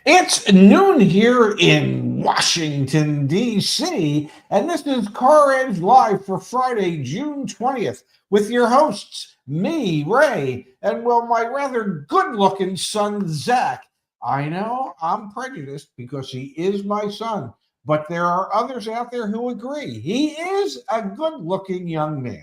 It's noon here in Washington, D.C., and this is CarEdge Live for Friday, June 20th, with your hosts, me, Ray, and well, my rather good looking son, Zach. I know I'm prejudiced because he is my son, but there are others out there who agree. He is a good looking young man.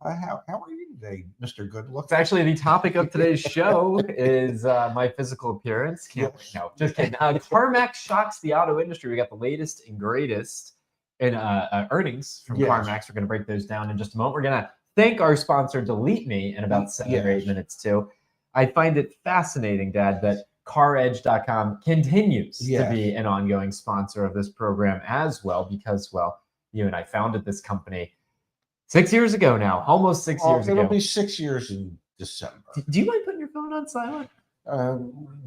How are you today, Mr. Good It's Looking? actually the topic of today's show is my physical appearance. Can't wait. Yes. No, just kidding. CarMax shocks the auto industry. We got the latest and greatest in earnings from Yes. CarMax. We're going to break those down in just a moment. We're going to thank our sponsor, Delete Me, in about 7 or 8 Yes. minutes too. I find it fascinating, Dad, that CarEdge.com continues to Yes. be an ongoing sponsor of this program as well because, well, you and I founded this company 6 years ago now, almost 6 years ago. It'll be 6 years in December. Do you mind putting your phone on silent?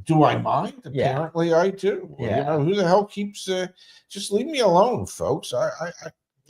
Do I mind? Yeah. Apparently, I do. Yeah. You know, who the hell keeps? Just leave me alone, folks. I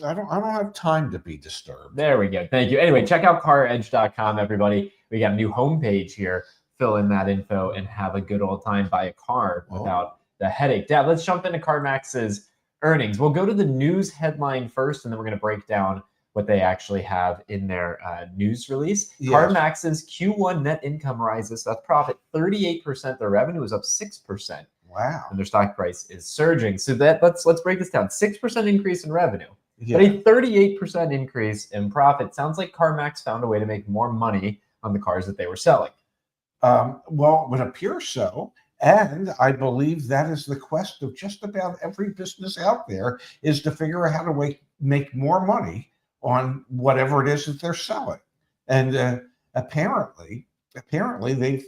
don't have time to be disturbed. There we go. Thank you. Anyway, check out CarEdge.com, everybody. We got a new homepage here. Fill in that info and have a good old time. Buy a car without the headache. Dad, let's jump into CarMax's earnings. We'll go to the news headline first, and then we're going to break down what they actually have in their news release. Yes. CarMax's Q1 net income rises. That's profit 38%. Their revenue is up 6%. Wow. And their stock price is surging. So that let's break this down. 6% increase in revenue. Yeah. But a 38% increase in profit. Sounds like CarMax found a way to make more money on the cars that they were selling. Well, it would appear so. And I believe that is the quest of just about every business out there, is to figure out how to make more money on whatever it is that they're selling. And apparently they've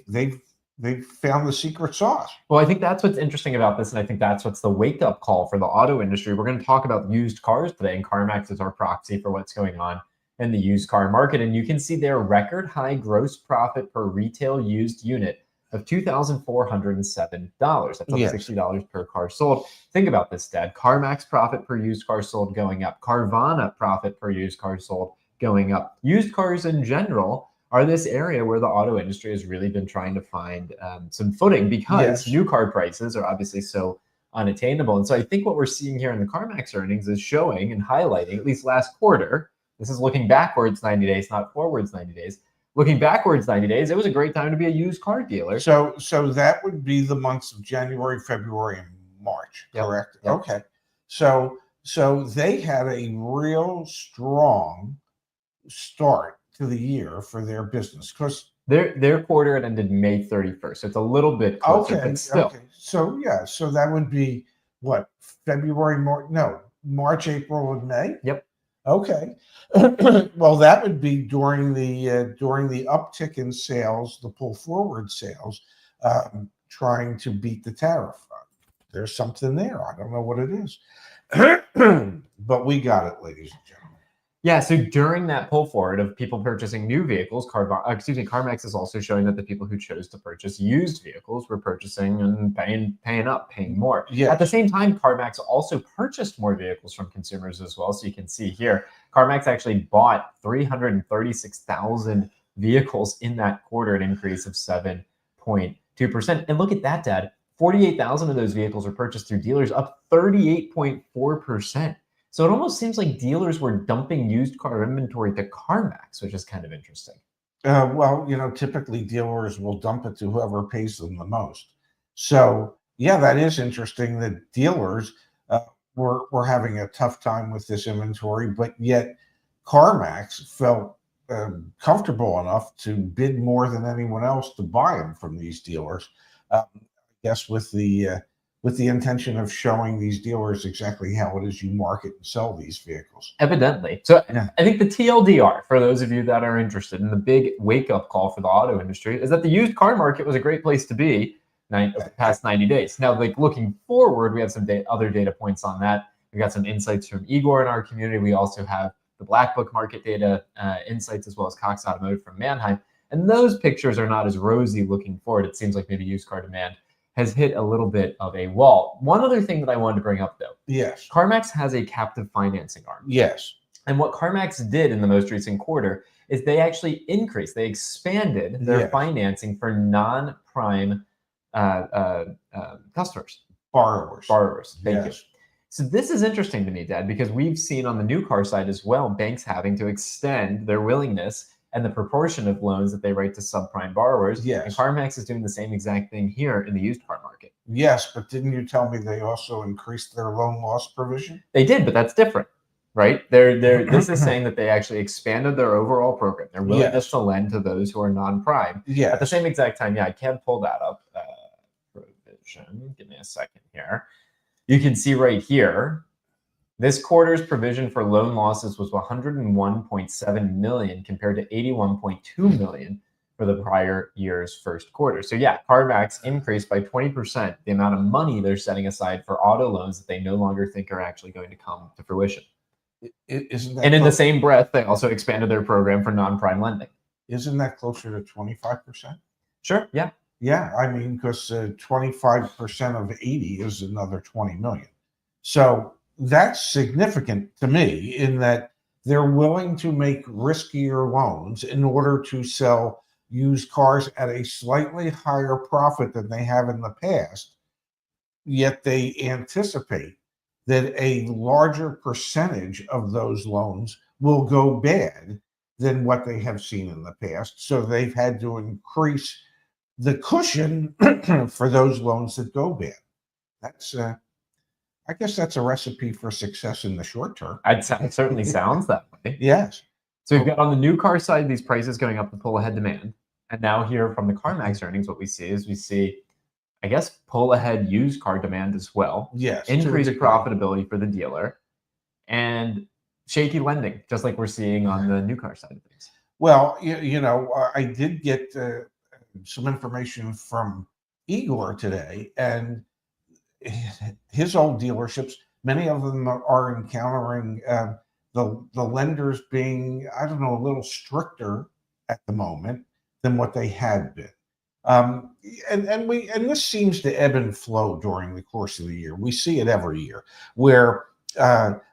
found the secret sauce. Well, I think that's what's interesting about this, and I think that's what's the wake-up call for the auto industry. We're going to talk about used cars today, and CarMax is our proxy for what's going on in the used car market. And you can see their record high gross profit per retail used unit of $2,407. That's up $60 per car sold. Think about this, Dad. CarMax profit per used car sold going up. Carvana profit per used car sold going up. Used cars in general are this area where the auto industry has really been trying to find some footing because new car prices are obviously so unattainable. And so I think what we're seeing here in the CarMax earnings is showing and highlighting, at least last quarter, this is looking backwards 90 days, not forwards 90 days. Looking backwards 90 days, it was a great time to be a used car dealer. So that would be the months of January, February, and March, correct? Yep. Okay. So they had a real strong start to the year for their business because their quarter ended May 31st. So it's a little bit closer, but still. Okay. So that would be what, February, March, April, and May? Yep. Okay. Well, that would be during the uptick in sales, the pull forward sales, trying to beat the tariff. There's something there. I don't know what it is, but we got it, ladies and gentlemen. Yeah, so during that pull forward of people purchasing new vehicles, CarMax is also showing that the people who chose to purchase used vehicles were purchasing and paying more. Yes. At the same time, CarMax also purchased more vehicles from consumers as well. So you can see here, CarMax actually bought 336,000 vehicles in that quarter, an increase of 7.2%. And look at that, Dad. 48,000 of those vehicles were purchased through dealers, up 38.4%. So it almost seems like dealers were dumping used car inventory to CarMax, which is kind of interesting. Well, typically dealers will dump it to whoever pays them the most. So, yeah, that is interesting that dealers were having a tough time with this inventory, but yet CarMax felt comfortable enough to bid more than anyone else to buy them from these dealers. I guess with the intention of showing these dealers exactly how it is you market and sell these vehicles. Evidently. So yeah. I think the TLDR, for those of you that are interested in the big wake-up call for the auto industry, is that the used car market was a great place to be the past 90 days. Now, like looking forward, we have some other data points on that. We got some insights from Igor in our community. We also have the Black Book market data insights, as well as Cox Automotive from Manheim. And those pictures are not as rosy looking forward. It seems like maybe used car demand has hit a little bit of a wall. One other thing that I wanted to bring up, though. Yes. CarMax has a captive financing arm. Yes. And what CarMax did in the most recent quarter is they actually expanded their financing for non-prime customers, Borrowers. Thank you. Yes. So this is interesting to me, Dad, because we've seen on the new car side as well, banks having to extend their willingness and the proportion of loans that they write to subprime borrowers. Yes. And CarMax is doing the same exact thing here in the used car market. Yes, but didn't you tell me they also increased their loan loss provision? They did, but that's different, right? This is saying that they actually expanded their overall program, their willingness to lend to those who are non-prime. Yes. At the same exact time, I can pull that up. Provision. Give me a second here. You can see right here, this quarter's provision for loan losses was 101.7 million compared to 81.2 million for the prior year's first quarter. So yeah, CarMax increased by 20% the amount of money they're setting aside for auto loans that they no longer think are actually going to come to fruition. Isn't that and in the same breath, they also expanded their program for non-prime lending. Isn't that closer to 25%? Sure, yeah. Yeah, I mean, because 25% of 80 is another 20 million. So that's significant to me in that they're willing to make riskier loans in order to sell used cars at a slightly higher profit than they have in the past, yet they anticipate that a larger percentage of those loans will go bad than what they have seen in the past. So they've had to increase the cushion for those loans that go bad. That's, I guess that's a recipe for success in the short term. It certainly sounds that way. Yes. So we've got on the new car side, these prices going up to pull ahead demand. And now here from the CarMax earnings, what we see, I guess, pull ahead used car demand as well. Yes. Increased profitability for the dealer and shaky lending, just like we're seeing on the new car side of things. Well, I did get some information from Igor today, and his old dealerships, many of them are encountering the lenders being, I don't know, a little stricter at the moment than what they had been. And this seems to ebb and flow during the course of the year. We see it every year where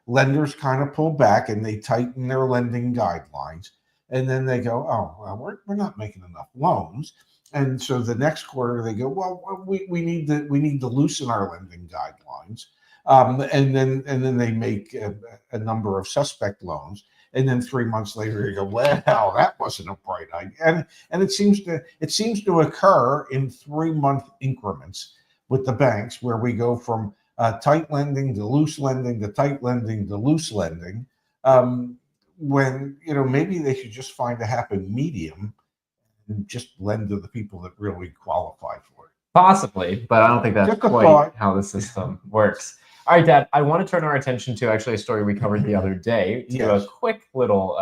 lenders kind of pull back and they tighten their lending guidelines, and then they go, oh, well, we're not making enough loans. And so the next quarter they go, well, we need to loosen our lending guidelines, and then they make a number of suspect loans, and then 3 months later you go, well, that wasn't a bright idea, and it seems to occur in 3-month increments with the banks, where we go from tight lending to loose lending to tight lending to loose lending, when maybe they should just find a happy medium and just lend to the people that really qualify for it. Possibly, but I don't think that's quite how the system works. All right, Dad, I want to turn our attention to actually a story we covered the other day, to a quick little,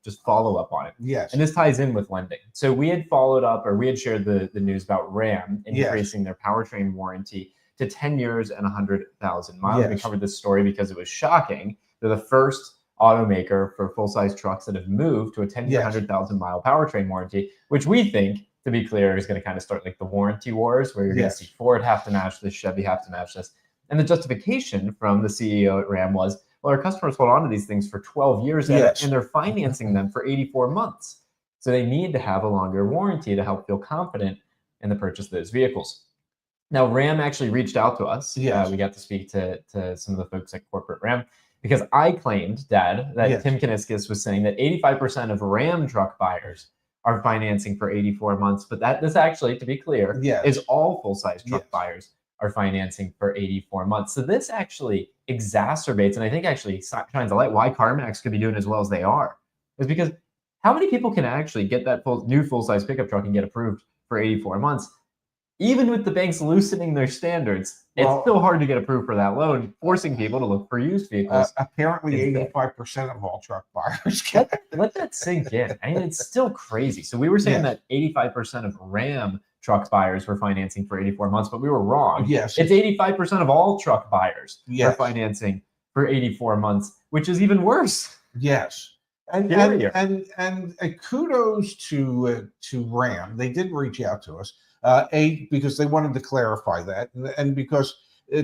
just follow up on it. Yes. And this ties in with lending. So we had followed up, or we had shared the news about Ram increasing their powertrain warranty to 10 years and 100,000 miles. Yes. We covered this story because it was shocking. They're the first automaker for full-size trucks that have moved to a 10-year, 100,000 mile powertrain warranty, which we think, to be clear, is going to kind of start like the warranty wars, where you're going to see Ford have to match this, Chevy have to match this. And the justification from the CEO at Ram was, well, our customers hold on to these things for 12 years and they're financing them for 84 months. So they need to have a longer warranty to help feel confident in the purchase of those vehicles. Now, Ram actually reached out to us. We got to speak to some of the folks at corporate Ram, because I claimed, Dad, that Tim Kuniskis was saying that 85% of Ram truck buyers are financing for 84 months. But this actually, to be clear, is all full-size truck buyers are financing for 84 months. So this actually exacerbates, and I think actually shines a light why CarMax could be doing as well as they are, is because how many people can actually get that new full-size pickup truck and get approved for 84 months? Even with the banks loosening their standards, it's still hard to get approved for that loan, forcing people to look for used vehicles. Apparently 85% of all truck buyers get let that sink in. I mean, it's still crazy. So we were saying that 85% of Ram truck buyers were financing for 84 months, but we were wrong. Yes. It's 85% of all truck buyers are financing for 84 months, which is even worse. Yes. And kudos to Ram. They did reach out to us. Because they wanted to clarify that, and because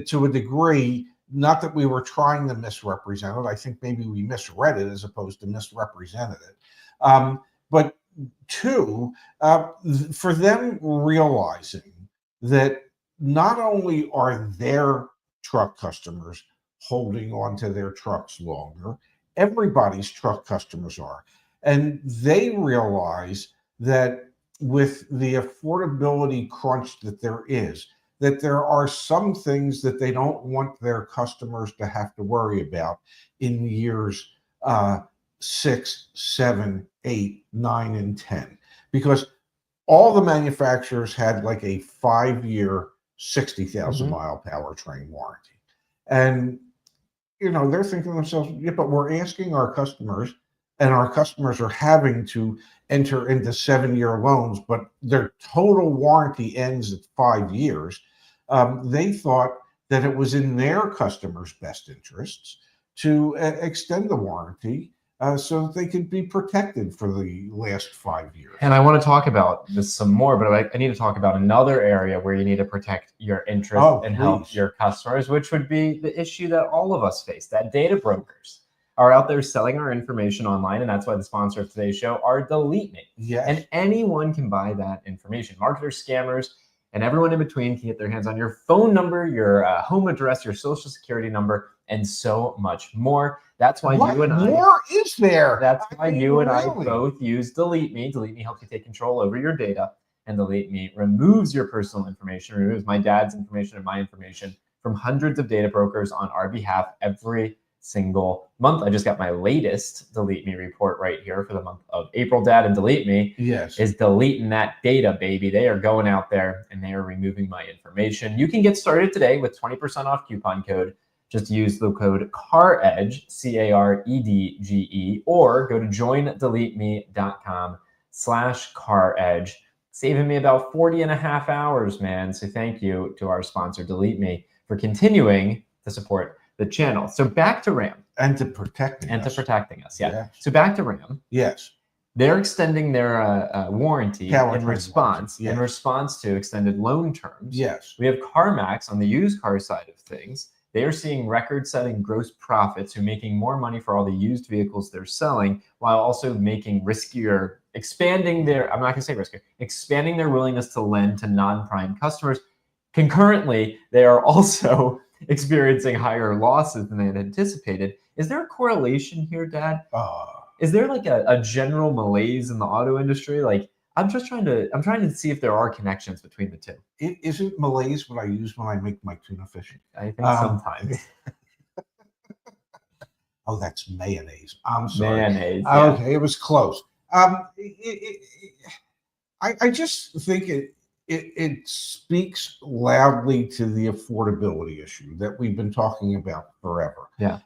to a degree, not that we were trying to misrepresent it, I think maybe we misread it as opposed to misrepresented it. But two, for them realizing that not only are their truck customers holding on to their trucks longer, everybody's truck customers are. And they realize that with the affordability crunch that there is, that there are some things that they don't want their customers to have to worry about in years 6, 7, 8, 9, and 10. Because all the manufacturers had like a 5-year, 60,000 mile powertrain warranty. And, they're thinking to themselves, yeah, but we're asking our customers, and our customers are having to enter into 7-year loans, but their total warranty ends at 5 years. They thought that it was in their customers' best interests to extend the warranty so that they could be protected for the last 5 years. And I want to talk about this some more, but I need to talk about another area where you need to protect your interest and help your customers, which would be the issue that all of us face, that data brokers are out there selling our information online. And that's why the sponsor of today's show are Delete Me. Yes. And anyone can buy that information. Marketers, scammers, and everyone in between can get their hands on your phone number, your home address, your social security number, and so much more. That's why what you and more is there? That's why you and I both use Delete Me. Delete Me helps you take control over your data, and Delete Me removes your personal information, removes my dad's information and my information from hundreds of data brokers on our behalf every single month. I just got my latest Delete Me report right here for the month of April. Dad, and Delete Me is deleting that data, baby. They are going out there and they are removing my information. You can get started today with 20% off coupon code. Just use the code CarEdge, CAREDGE, or go to joindeleteme.com/CarEdge, saving me about 40 and a half hours, man. So thank you to our sponsor, Delete Me, for continuing to support the channel. So back to RAM. And to protecting us. Yeah. So back to RAM. Yes. They're extending their warranty in response to extended loan terms. Yes. We have CarMax on the used car side of things. They are seeing record-setting gross profits, who are making more money for all the used vehicles they're selling, while also making expanding their willingness to lend to non-prime customers. Concurrently, they are also experiencing higher losses than they had anticipated. Is there a correlation here, Dad? Is there like a general malaise in the auto industry? Like, I'm trying to see if there are connections between the two. It isn't malaise what I use when I make my tuna fish. I think sometimes. Oh, that's mayonnaise. I'm sorry. Mayonnaise. Okay, it was close. I just think it speaks loudly to the affordability issue that we've been talking about forever. Yeah.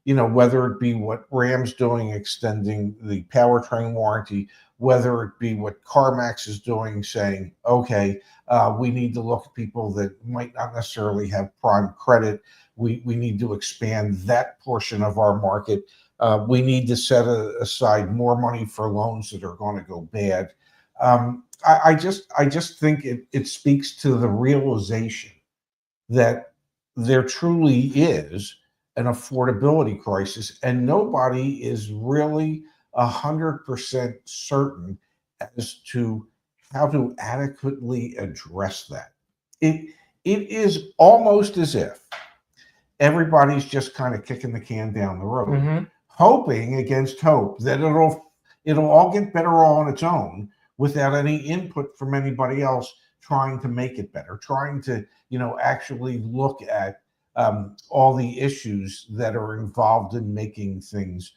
Whether it be what Ram's doing, extending the powertrain warranty, whether it be what CarMax is doing, saying, okay, we need to look at people that might not necessarily have prime credit. We need to expand that portion of our market. We need to set aside more money for loans that are going to go bad. I just think it speaks to the realization that there truly is an affordability crisis, and nobody is really 100% certain as to how to adequately address that. It is almost as if everybody's just kind of kicking the can down the road, hoping against hope that it'll all get better all on its own without any input from anybody else trying to make it better, trying to actually look at all the issues that are involved in making things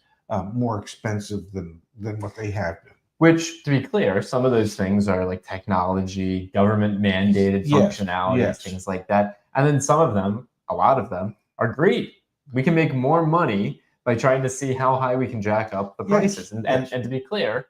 more expensive than what they have been. Which, to be clear, some of those things are like technology, government mandated functionalities, things like that. And then some of them, a lot of them, are greed. We can make more money by trying to see how high we can jack up the prices. And to be clear,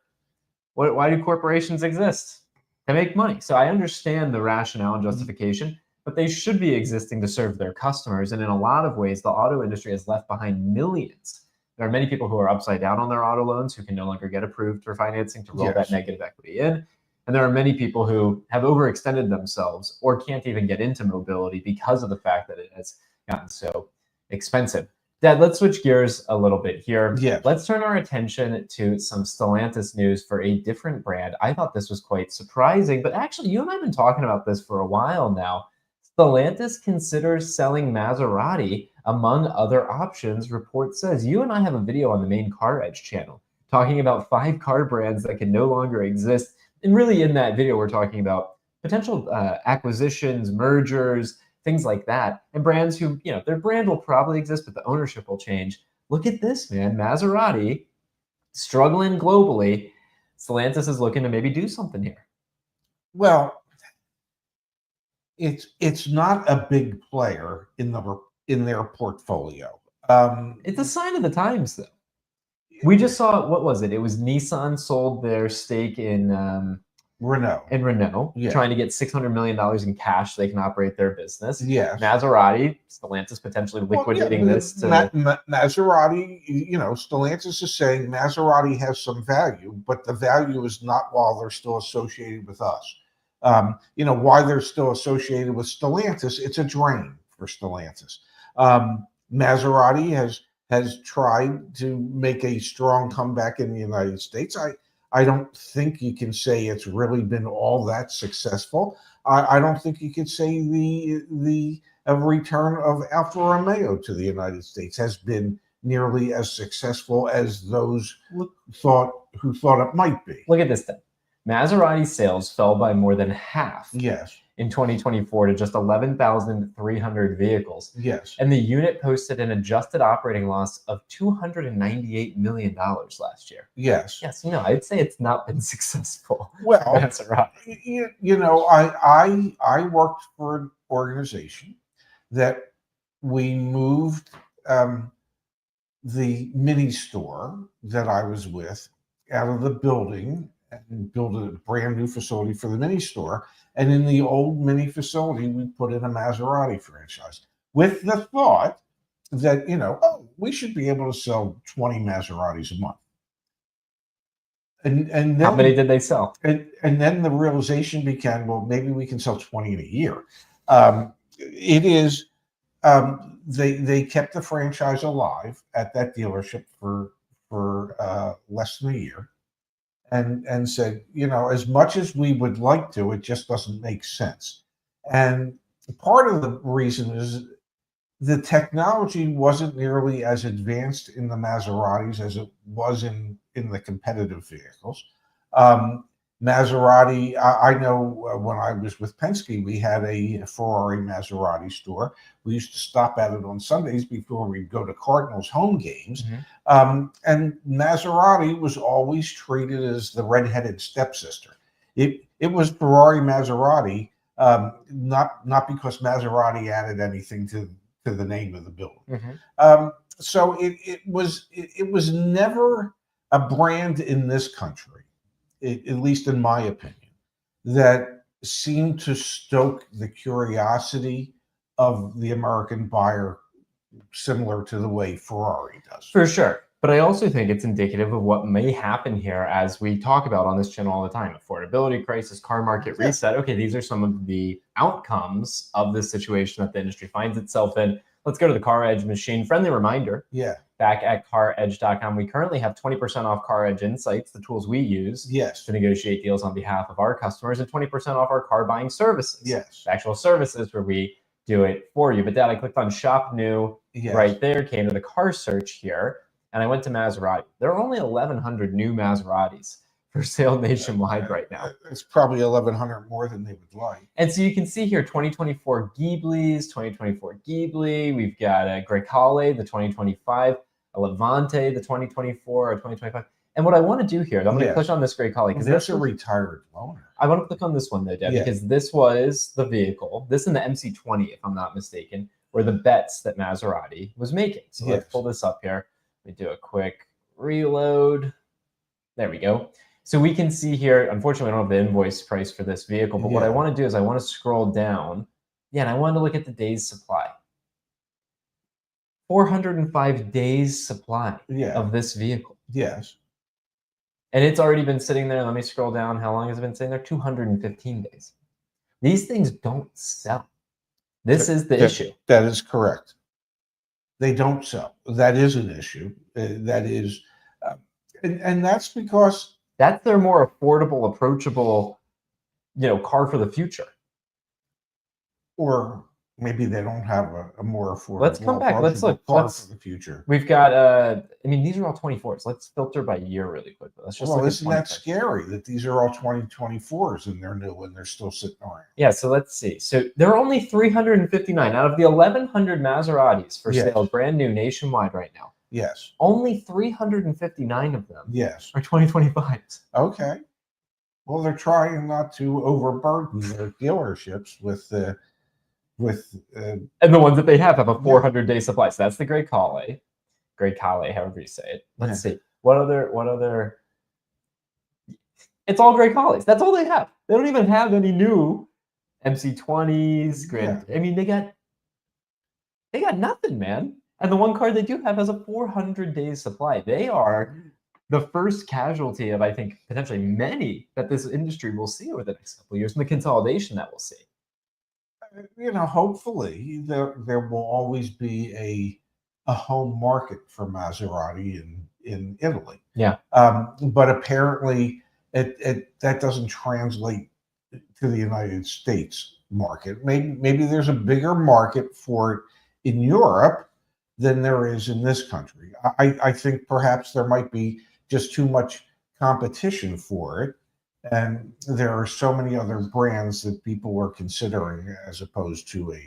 why do corporations exist? To make money. So I understand the rationale and justification, but they should be existing to serve their customers. And in a lot of ways, the auto industry has left behind millions. There are many people who are upside down on their auto loans who can no longer get approved for financing to roll that negative equity in. And there are many people who have overextended themselves or can't even get into mobility because of the fact that it has gotten so expensive. Dad, let's switch gears a little bit here. Yes. Let's turn our attention to some Stellantis news for a different brand. I thought this was quite surprising, but actually, you and I have been talking about this for a while now. Stellantis considers selling Maserati among other options, report says. You and I have a video on the main CarEdge channel talking about 5 car brands that can no longer exist. And really, in that video, we're talking about potential acquisitions, mergers, things like that. And brands who, their brand will probably exist, but the ownership will change. Look at this, man. Maserati struggling globally. Stellantis is looking to maybe do something here. Well, it's not a big player in their portfolio. It's a sign of the times, though. We just saw, what was it? It was Nissan sold their stake in Renault. Yeah. Trying to get $600 million in cash so they can operate their business. Yes. Maserati, Stellantis potentially liquidating this to Maserati. Stellantis is saying Maserati has some value, but the value is not while they're still associated with us. Why they're still associated with Stellantis, it's a drain for Stellantis. Maserati has tried to make a strong comeback in the United States. I don't think you can say it's really been all that successful. I don't think you could say the return of Alfa Romeo to the United States has been nearly as successful as those who thought it might be. Look at this then. Maserati sales fell by more than half. Yes. In 2024 to just 11,300 vehicles. Yes. And the unit posted an adjusted operating loss of $298 million last year. Yes. Yes, I'd say it's not been successful. Well, Maserati. I worked for an organization that we moved the mini store that I was with out of the building and built a brand new facility for the mini store. And in the old mini facility, we put in a Maserati franchise with the thought that, we should be able to sell 20 Maseratis a month. And then, how many did they sell? And then the realization became, well, maybe we can sell 20 in a year. They kept the franchise alive at that dealership for less than a year. And said, as much as we would like to, it just doesn't make sense. And part of the reason is the technology wasn't nearly as advanced in the Maseratis as it was in the competitive vehicles. Maserati, I know when I was with Penske, we had a Ferrari Maserati store. We used to stop at it on Sundays before we'd go to Cardinals home games. Mm-hmm. And Maserati was always treated as the redheaded stepsister. It was Ferrari Maserati, not because Maserati added anything to the name of the building. Mm-hmm. So it was never a brand in this country, at least in my opinion, that seemed to stoke the curiosity of the American buyer similar to the way Ferrari does. For sure. But I also think it's indicative of what may happen here, as we talk about on this channel all the time. Affordability crisis, car market reset. Okay, these are some of the outcomes of this situation that the industry finds itself in. Let's go to the CarEdge machine. Friendly reminder. Yeah. Back at CarEdge.com, we currently have 20% off CarEdge Insights, the tools we use to negotiate deals on behalf of our customers, and 20% off our car buying services. Yes. The actual services where we do it for you. But Dad, I clicked on Shop New right there, came to the car search here, and I went to Maserati. There are only 1,100 new Maseratis for sale nationwide right now. It's probably 1,100 more than they would like. And so you can see here 2024 Ghiblis, 2024 Ghibli. We've got a Grecale, the 2025, a Levante, the 2024 or 2025. And what I want to do here, I'm going to click on this Grecale because there's a retired loaner. I want to click on this one though, Deb, because this was the vehicle, this and the MC20, if I'm not mistaken, were the bets that Maserati was making. So let's pull this up here. Let me do a quick reload. There we go. So we can see here, unfortunately, I don't have the invoice price for this vehicle, but what I want to do is I want to scroll down. Yeah, and I want to look at the days supply. 405 days supply of this vehicle. Yes. And it's already been sitting there. Let me scroll down. How long has it been sitting there? 215 days. These things don't sell. This is the issue. That is correct. They don't sell. That is an issue. That is, and that's because That's their more affordable, approachable, car for the future. or maybe they don't have a more affordable. Let's come back. Let's look. Car for the future. We've got. I mean, these are all 24s. Let's filter by year really quickly. Let's just. Well, look isn't at that scary that these are all 2024s and they're new and they're still sitting around? Yeah. So let's see. So there are only 359 out of the 1,100 Maseratis for sale, brand new nationwide right now. Yes. Only 359 of them. Yes. Are 2025s. Okay. Well, they're trying not to overburden their dealerships with and the ones that they have a 400-day supply. So that's the Grey Calais, however you say it. Let's see what other. It's all Grey Calais. That's all they have. They don't even have any new MC20s. Grand. I mean, they got nothing, man. And the one car they do have has a 400-day supply. They are the first casualty of, I think, potentially many that this industry will see over the next couple of years, and the consolidation that we'll see. Hopefully there will always be a home market for Maserati in Italy. Yeah. But apparently that doesn't translate to the United States market. Maybe there's a bigger market for it in Europe than there is in this country. I think perhaps there might be just too much competition for it. And there are so many other brands that people are considering as opposed to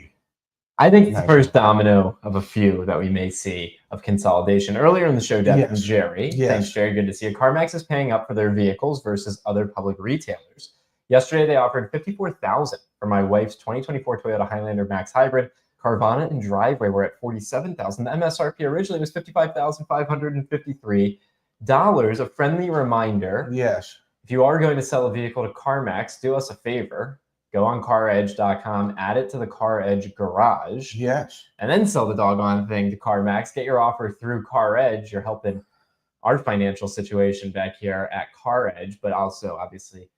I think it's the first domino of a few that we may see of consolidation. Earlier in the show, Deb and Jerry. Yes. Thanks, Jerry. Good to see you. CarMax is paying up for their vehicles versus other public retailers. Yesterday, they offered $54,000 for my wife's 2024 Toyota Highlander Max Hybrid. Carvana and Driveway were at $47,000. The MSRP originally was $55,553. A friendly reminder. Yes. If you are going to sell a vehicle to CarMax, do us a favor. Go on CarEdge.com, add it to the CarEdge garage. Yes. And then sell the doggone thing to CarMax. Get your offer through CarEdge. You're helping our financial situation back here at CarEdge, but also obviously,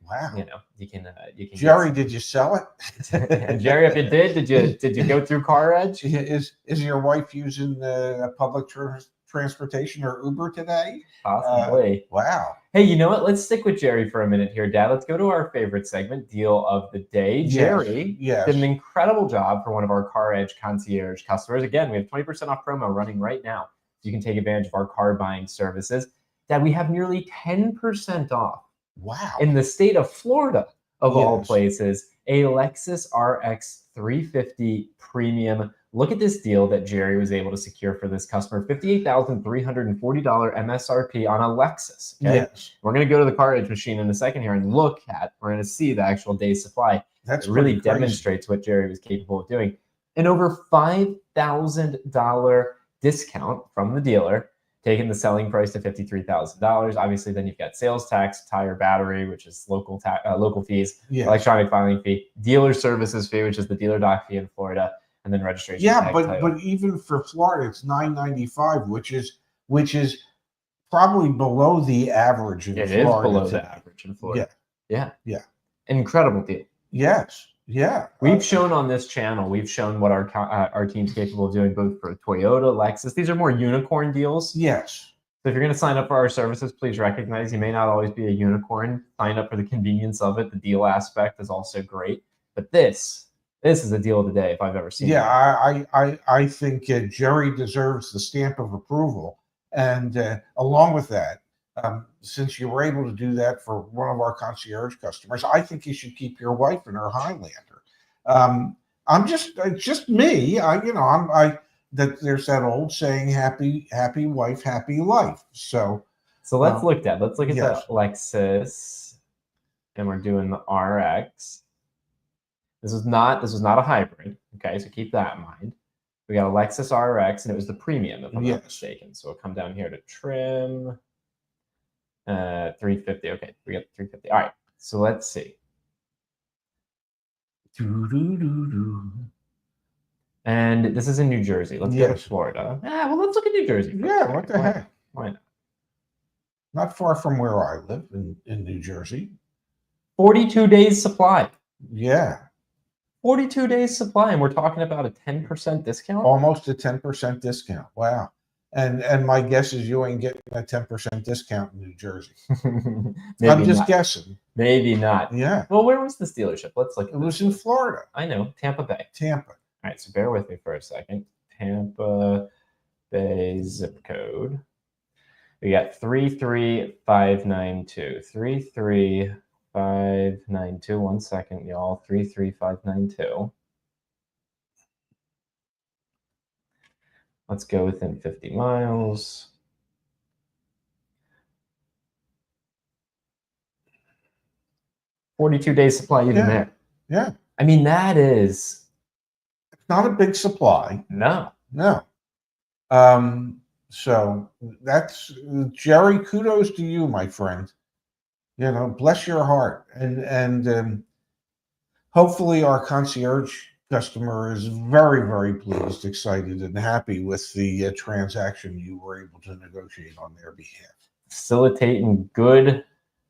you can. Jerry, did you sell it? And Jerry, if you did you go through CarEdge? Is your wife using public transportation or Uber today? Possibly. Wow. Hey, you know what? Let's stick with Jerry for a minute here, Dad. Let's go to our favorite segment, Deal of the Day. Jerry did an incredible job for one of our CarEdge concierge customers. Again, we have 20% off promo running right now. So you can take advantage of our car buying services. Dad, we have nearly 10% off. Wow. In the state of Florida, of all places, a Lexus RX 350 Premium. Look at this deal that Jerry was able to secure for this customer, $58,340 MSRP on a Lexus. Okay? Yes. We're going to go to the CarEdge machine in a second here and we're going to see the actual day's supply. That's it really demonstrates what Jerry was capable of doing. An over $5,000 discount from the dealer, taking the selling price to $53,000. Obviously, then you've got sales tax, tire, battery, which is local fees, electronic filing fee, dealer services fee, which is the dealer doc fee in Florida, and then registration. Yeah, but even for Florida, it's $995, which is probably below the average in Florida. It is below the average in Florida. Yeah. Incredible deal. Yes. Yeah. We've shown on this channel, what our team's capable of doing, both for Toyota, Lexus. These are more unicorn deals. Yes. So if you're going to sign up for our services, please recognize you may not always be a unicorn. Sign up for the convenience of it. The deal aspect is also great. But this is a deal of the day if I've ever seen it. Yeah, I think Jerry deserves the stamp of approval. And along with that, since you were able to do that for one of our concierge customers, I think you should keep your wife in her Highlander. It's just me. That there's that old saying, happy wife, happy life. So let's look at the Lexus, and we're doing the RX. This was not a hybrid. Okay, so keep that in mind. We got a Lexus RX, and it was the premium, if I'm not mistaken. So we'll come down here to trim. 350. Okay, we got 350. All right, so let's see. And this is in New Jersey. Let's go to Florida. Well, let's look at New Jersey. Yeah, what the heck? Why not? Not far from where I live in New Jersey. 42 days supply. Yeah. 42 days supply, and we're talking about a 10% discount. Almost a 10% discount. Wow. And my guess is you ain't getting a 10% discount in New Jersey. Maybe I'm just not. guessing. Maybe not. Yeah. Well, where was this dealership? Let's look. It was in Florida. I know, Tampa Bay. Tampa. All right, so bear with me for a second. Tampa Bay zip code. We got 33592. 33592. 1 second, y'all. 33592. Let's go within 50 miles. $42 days supply even there. Yeah. I mean, that is not a big supply. No. So that's Jerry. Kudos to you, my friend. You know, bless your heart, and hopefully our concierge customer is very, very pleased, excited, and happy with the transaction you were able to negotiate on their behalf. Facilitating good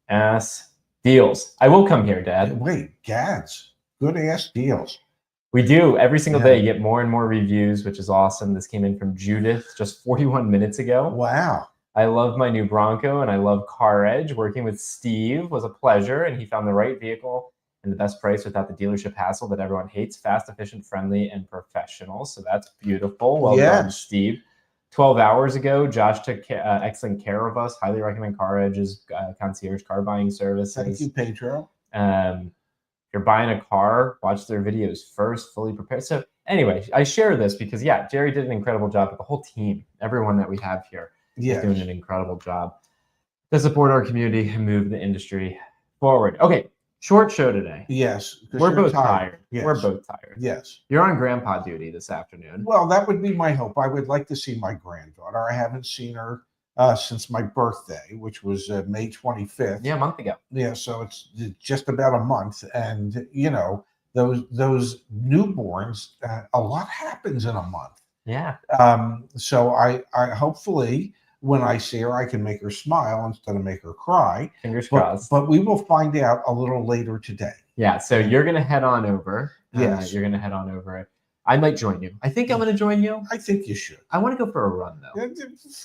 ass deals. I will come here, Dad. Wait, Gads, good ass deals. We do every single day. You get more and more reviews, which is awesome. This came in from Judith just 41 minutes ago. Wow. I love my new Bronco and I love CarEdge. Working with Steve was a pleasure, and he found the right vehicle and the best price without the dealership hassle that everyone hates. Fast, efficient, friendly, and professional. So that's beautiful. Well done, Steve. 12 hours ago, Josh took excellent care of us. Highly recommend CarEdge's concierge car buying services. Thank you, Pedro. If you're buying a car, watch their videos first, fully prepared. So anyway, I share this because, yeah, Jerry did an incredible job, but the whole team, everyone that we have here is doing an incredible job to support our community and move the industry forward. Okay, short show today. Yes. We're both tired. Yes. We're both tired. Yes. You're on grandpa duty this afternoon. Well, that would be my hope. I would like to see my granddaughter. I haven't seen her since my birthday, which was May 25th. Yeah, a month ago. Yeah, so it's just about a month. And, you know, those newborns, a lot happens in a month. Yeah. So I hopefully when I see her, I can make her smile instead of make her cry. Fingers crossed. But we will find out a little later today. Yeah, so you're going to head on over. Yes. You're going to head on over. I might join you. I think I'm going to join you. I think you should. I want to go for a run, though.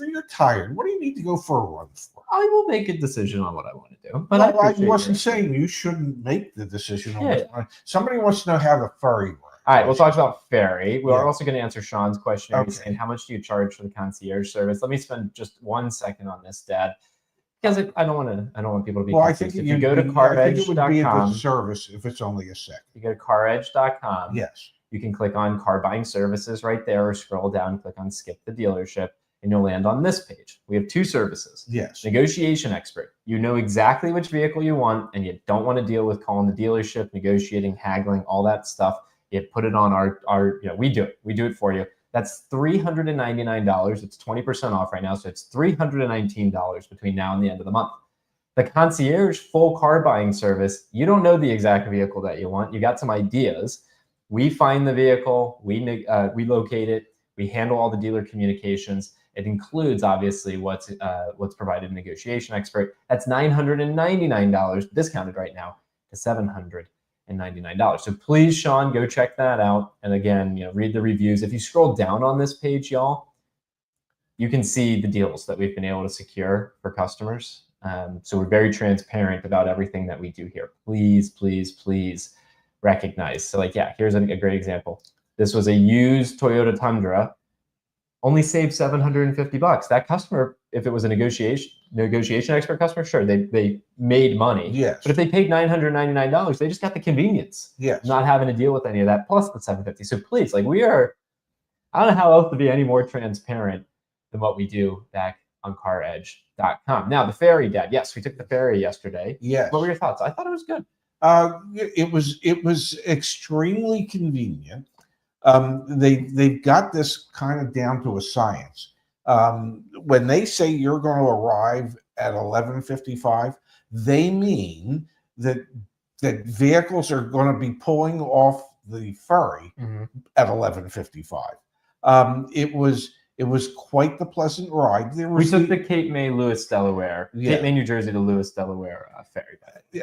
You're tired. What do you need to go for a run for? I will make a decision on what I want to do. But well, I wasn't saying you shouldn't make the decision on what somebody wants to know how the ferry works. All right, we'll talk about ferry. We are also going to answer Sean's question. Okay. Saying, how much do you charge for the concierge service? Let me spend just 1 second on this, Dad, because I don't want people to be. Well, confused. I think if you go to CarEdge.com, I think it would be a good service if it's only a second. You go to CarEdge.com. Yes. You can click on car buying services right there, or scroll down, click on skip the dealership, and you'll land on this page. We have two services. Yes. Negotiation expert. You know exactly which vehicle you want, and you don't want to deal with calling the dealership, negotiating, haggling, all that stuff. You put it on our we do it. We do it for you. That's $399. It's 20% off right now. So it's $319 between now and the end of the month. The concierge full car buying service, you don't know the exact vehicle that you want. You got some ideas. We find the vehicle, we locate it, we handle all the dealer communications. It includes obviously what's provided in negotiation expert. That's $999 discounted right now to $799. So please, Sean, go check that out. And again, read the reviews. If you scroll down on this page, y'all, you can see the deals that we've been able to secure for customers. So we're very transparent about everything that we do here. Please, please, please recognize. So here's a great example. This was a used Toyota Tundra, only saved $750. That customer, if it was a negotiation expert customer, sure, they made money. Yes. But if they paid $999, they just got the convenience. Yes. Not having to deal with any of that, plus the $750. So please, we are, I don't know how else to be any more transparent than what we do back on CarEdge.com. Now, the ferry, Dad. Yes, we took the ferry yesterday. Yes. What were your thoughts? I thought it was good. It was extremely convenient. They've got this kind of down to a science. When they say you're going to arrive at 11:55, they mean that vehicles are going to be pulling off the ferry at 11:55. It It was quite the pleasant ride. There We was took the Cape May, Lewis, Delaware, Yeah. Cape May, New Jersey to Lewis, Delaware ferry.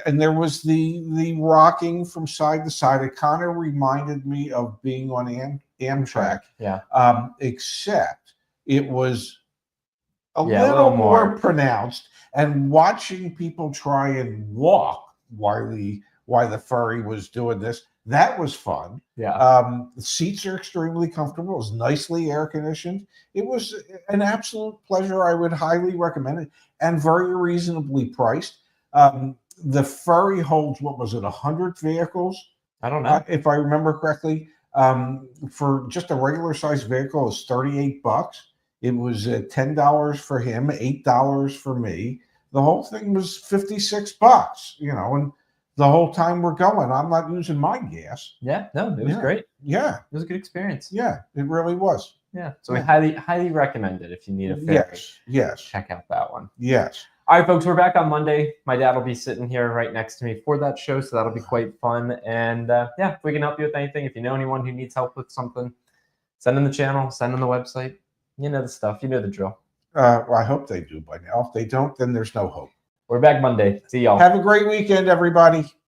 and there was the rocking from side to side. It kind of reminded me of being on Amtrak, Yeah. Except it was a Yeah, a little little more more. pronounced. And watching people try and walk while the ferry was doing this, that was fun. Yeah. The seats are extremely comfortable. It was nicely air conditioned. It was an absolute pleasure. I would highly recommend it, and very reasonably priced. The ferry holds, what was it, 100 vehicles, I don't know. if I remember correctly. For just a regular sized vehicle, it's $38. It was $10 for him, $8 for me. The whole thing was $56, and the whole time we're going, I'm not using my gas. Yeah, no, it was Yeah. great. Yeah, It was a good experience. yeah, it really was. Yeah. So we Yeah. highly recommend it if you need a ferry. Yes, Check out that one. yes. All right, folks, we're back on Monday. My dad will be sitting here right next to me for that show, so that'll be quite fun. And yeah, if we can help you with anything, if you know anyone who needs help with something, send them the channel, send them the website. You know the stuff. You know the drill. Well, I hope they do by now. If they don't, then there's no hope. We're back Monday. See y'all. Have a great weekend, everybody.